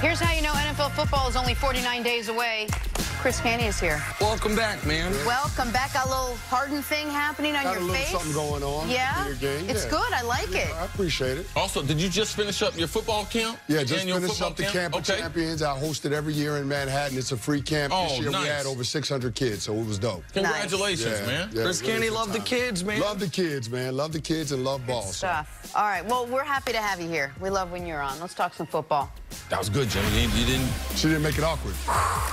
Here's how you know NFL football is only 49 days away. Chris Canty is here. Welcome back, man. Welcome back. Got a little Harden thing happening on your face. Got a little something going on in your game. It's good. I like it. I appreciate it. Also, did you just finish up your football camp? Yeah, just finished up the Camp of Champions. I host it every year in Manhattan. It's a free camp. This year we had over 600 kids, so it was dope. Congratulations, man. Yeah, Chris Canty, love the kids, man. Love the kids, man. Love the kids and love ball. Good stuff. All right, well, we're happy to have you here. We love when you're on. Let's talk some football. That was good, Jimmy. You didn't... She didn't make it awkward.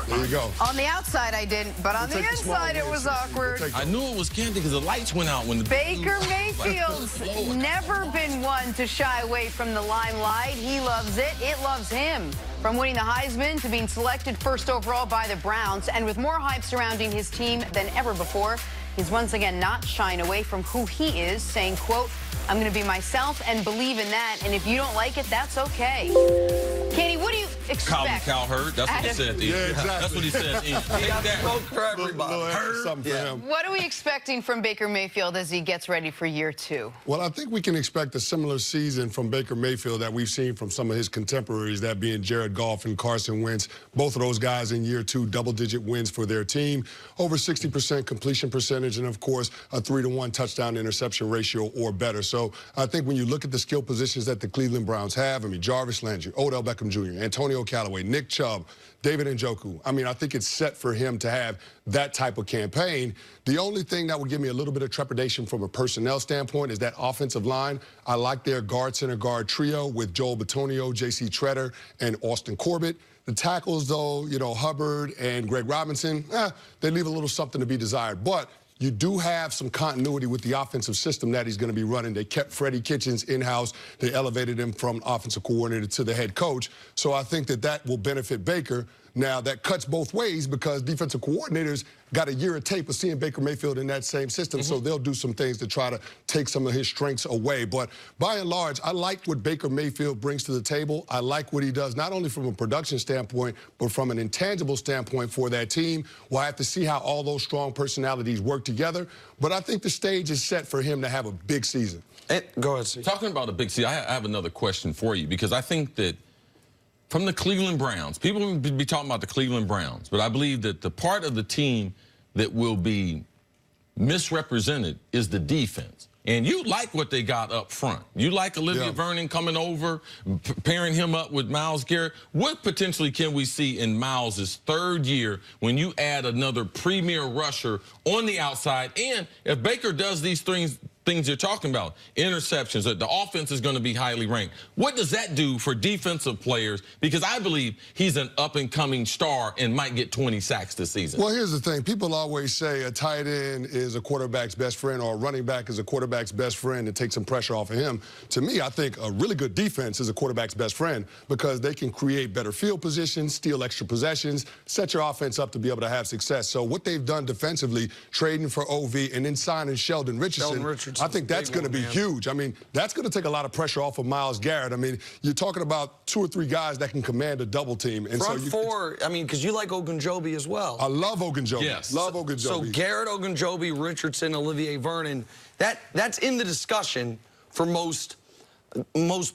There you go. On the outside, I didn't, but on the inside, it was awkward. I knew it was Canty because the lights went out when the... Baker Mayfield's never been one to shy away from the limelight. He loves it. It loves him. From winning the Heisman to being selected first overall by the Browns, and with more hype surrounding his team than ever before, he's once again not shying away from who he is, saying, quote, "I'm going to be myself and believe in that, and if you don't like it, that's okay." Canty, what do you expect? Cal heard. That's what he said. Yeah, exactly. That's what he said. He got smoke for everybody. Something for him. What are we expecting from Baker Mayfield as he gets ready for year 2? Well, I think we can expect a similar season from Baker Mayfield that we've seen from some of his contemporaries, that being Jared Goff and Carson Wentz. Both of those guys in year 2, double-digit wins for their team, over 60% completion percentage, and, of course, a 3-to-1 touchdown-interception ratio or better. So I think when you look at the skill positions that the Cleveland Browns have, I mean, Jarvis Landry, Odell Beckham Jr., Antonio Callaway, Nick Chubb, David Njoku. I mean, I think it's set for him to have that type of campaign. The only thing that would give me a little bit of trepidation from a personnel standpoint is that offensive line. I like their guard, center guard trio with Joel Bitonio, J.C. Treader, and Austin Corbett. The tackles, though, you know, Hubbard and Greg Robinson, they leave a little something to be desired. But you do have some continuity with the offensive system that he's going to be running. They kept Freddie Kitchens in-house. They elevated him from offensive coordinator to the head coach. So I think that that will benefit Baker. Now, that cuts both ways because defensive coordinators got a year of tape of seeing Baker Mayfield in that same system, so they'll do some things to try to take some of his strengths away. But by and large, I like what Baker Mayfield brings to the table. I like what he does, not only from a production standpoint, but from an intangible standpoint for that team. We'll have to see how all those strong personalities work together. But I think the stage is set for him to have a big season. Go ahead, Steve. Talking about a big season, I have another question for you, because I think that from the Cleveland Browns, people will be talking about the Cleveland Browns, but I believe that the part of the team that will be misrepresented is the defense. And you like what they got up front. You like Olivia Vernon coming over, pairing him up with Myles Garrett. What potentially can we see in Myles' 3rd year when you add another premier rusher on the outside? And if Baker does these things you're talking about, interceptions, that the offense is going to be highly ranked, what does that do for defensive players? Because I believe he's an up-and-coming star and might get 20 sacks this season. Well, here's the thing. People always say a tight end is a quarterback's best friend, or a running back is a quarterback's best friend, and take some pressure off of him. To me, I think a really good defense is a quarterback's best friend because they can create better field positions, steal extra possessions, set your offense up to be able to have success. So what they've done defensively, trading for OV and then signing Sheldon Richardson, I think that's going to be huge. I mean, that's going to take a lot of pressure off of Myles Garrett. I mean, you're talking about 2 or 3 guys that can command a double team. And front four, I mean, because you like Ogunjobi as well. I love Ogunjobi. Yes. Love Ogunjobi. So Garrett, Ogunjobi, Richardson, Olivier Vernon, that's in the discussion for most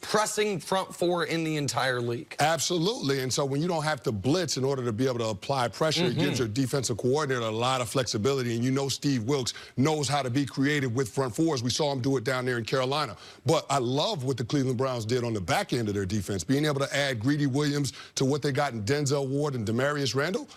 pressing front four in the entire league. Absolutely. And so when you don't have to blitz in order to be able to apply pressure, it gives your defensive coordinator a lot of flexibility. And you know Steve Wilks knows how to be creative with front fours. We saw him do it down there in Carolina. But I love what the Cleveland Browns did on the back end of their defense, being able to add Greedy Williams to what they got in Denzel Ward and Demarius Randall.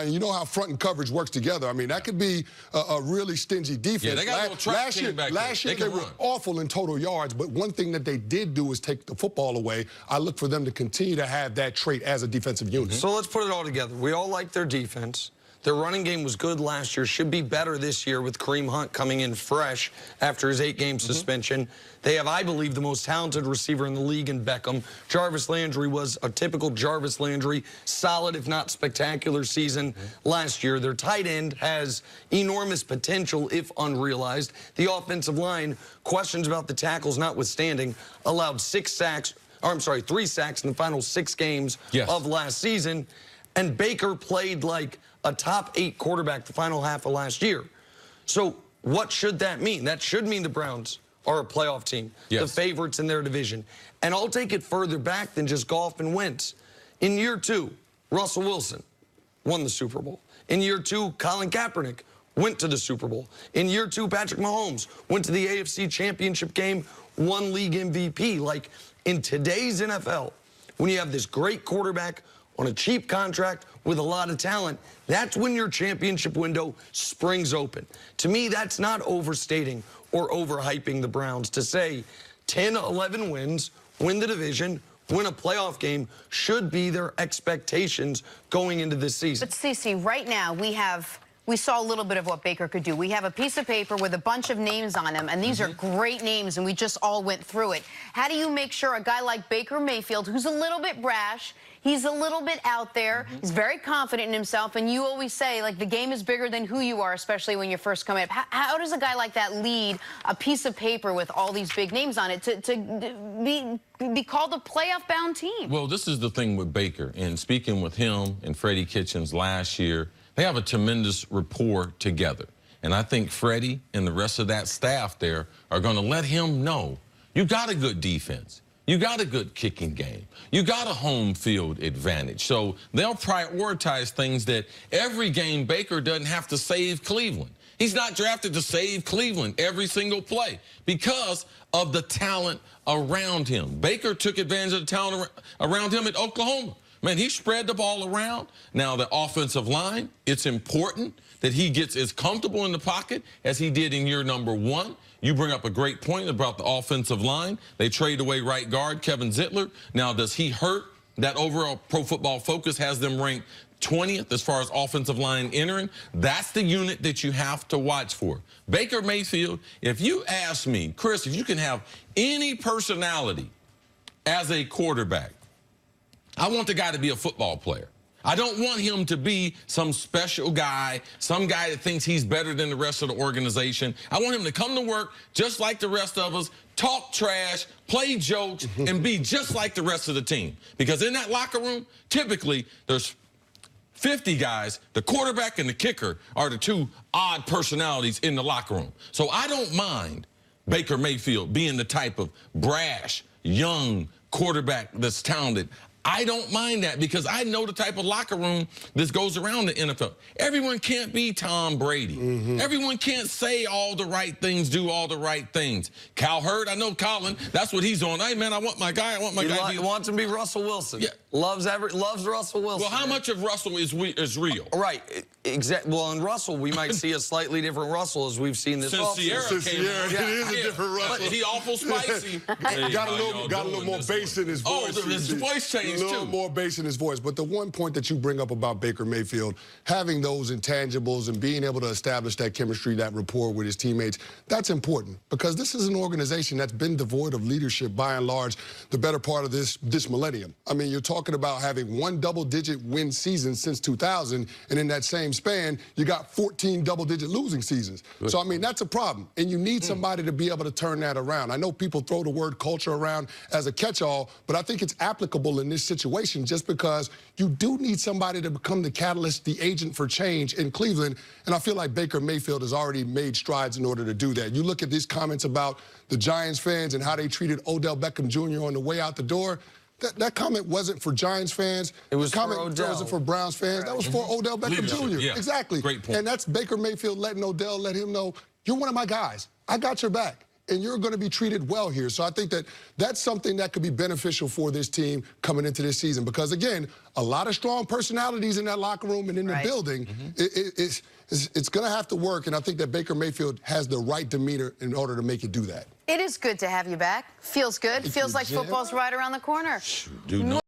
You know how front and coverage works together. I mean, that could be a really stingy defense. Yeah, they got a little track team back there. Last year they were awful in total yards, but one thing that they did do is take the football away. I look for them to continue to have that trait as a defensive unit. So let's put it all together. We all like their defense. Their running game was good last year, should be better this year with Kareem Hunt coming in fresh after his 8-game suspension. They have, I believe, the most talented receiver in the league in Beckham. Jarvis Landry was a typical Jarvis Landry, solid if not spectacular season last year. Their tight end has enormous potential if unrealized. The offensive line, questions about the tackles notwithstanding, allowed 3 sacks in the final 6 games of last season. And Baker played like a top 8 quarterback the final half of last year. So what should that mean? That should mean the Browns are a playoff team, the favorites in their division. And I'll take it further back than just Goff and Wentz. In year 2, Russell Wilson won the Super Bowl. In year 2, Colin Kaepernick went to the Super Bowl. In year 2, Patrick Mahomes went to the AFC Championship game, won league MVP. Like, in today's NFL, when you have this great quarterback on a cheap contract with a lot of talent, that's when your championship window springs open. To me, that's not overstating or overhyping the Browns to say 10, 11 wins, win the division, win a playoff game should be their expectations going into this season. But Cece, right now we saw a little bit of what Baker could do. We have a piece of paper with a bunch of names on them, and these are great names, and we just all went through it. How do you make sure a guy like Baker Mayfield, who's a little bit brash, he's a little bit out there, he's very confident in himself, and you always say, like, the game is bigger than who you are, especially when you're first coming up. How does a guy like that lead a piece of paper with all these big names on it to be called a playoff-bound team? Well, this is the thing with Baker, and speaking with him and Freddie Kitchens last year, they have a tremendous rapport together. And I think Freddie and the rest of that staff there are going to let him know, you got a good defense. You got a good kicking game. You got a home field advantage. So they'll prioritize things that every game Baker doesn't have to save Cleveland. He's not drafted to save Cleveland every single play because of the talent around him. Baker took advantage of the talent around him at Oklahoma. Man, he spread the ball around. Now, the offensive line, it's important that he gets as comfortable in the pocket as he did in year number 1. You bring up a great point about the offensive line. They trade away right guard Kevin Zeitler. Now, does he hurt? That overall Pro Football Focus has them ranked 20th as far as offensive line entering. That's the unit that you have to watch for. Baker Mayfield, if you ask me, Chris, if you can have any personality as a quarterback, I want the guy to be a football player. I don't want him to be some special guy, some guy that thinks he's better than the rest of the organization. I want him to come to work just like the rest of us, talk trash, play jokes, and be just like the rest of the team. Because in that locker room, typically there's 50 guys. The quarterback and the kicker are the two odd personalities in the locker room. So I don't mind Baker Mayfield being the type of brash, young quarterback that's talented. I don't mind that because I know the type of locker room this goes around the NFL. Everyone can't be Tom Brady. Everyone can't say all the right things, do all the right things. Cal Hurd, I know Colin, that's what he's on. Hey, man, I want my guy. I want my guy. He wants him to be Russell Wilson. Yeah. Loves Russell Wilson. Well, how much of Russell is real? Right. Exactly. Well, in Russell, we might see a slightly different Russell as we've seen this offseason. Since Sierra, it is a different Russell. But he awful spicy. Got a little more bass in his voice. Oh, his voice changed, too. A little more bass in his voice. But the one point that you bring up about Baker Mayfield, having those intangibles and being able to establish that chemistry, that rapport with his teammates, that's important. Because this is an organization that's been devoid of leadership, by and large, the better part of this millennium. I mean, you're talking about having one double-digit win season since 2000, and in that same span, you got 14 double-digit losing seasons. Good. So, I mean, that's a problem. And you need somebody to be able to turn that around. I know people throw the word culture around as a catch-all, but I think it's applicable in this situation just because you do need somebody to become the catalyst, the agent for change in Cleveland. And I feel like Baker Mayfield has already made strides in order to do that. You look at these comments about the Giants fans and how they treated Odell Beckham Jr. on the way out the door. That comment wasn't for Giants fans. It was for Odell. It wasn't for Browns fans. That was for Odell Beckham Jr. Yeah. Exactly. Great point. And that's Baker Mayfield letting Odell let him know, you're one of my guys. I got your back. And you're going to be treated well here. So I think that that's something that could be beneficial for this team coming into this season. Because, again, a lot of strong personalities in that locker room and in the building. It's going to have to work. And I think that Baker Mayfield has the right demeanor in order to make it do that. It is good to have you back. Feels good. Feels like football's right around the corner. Dude, no.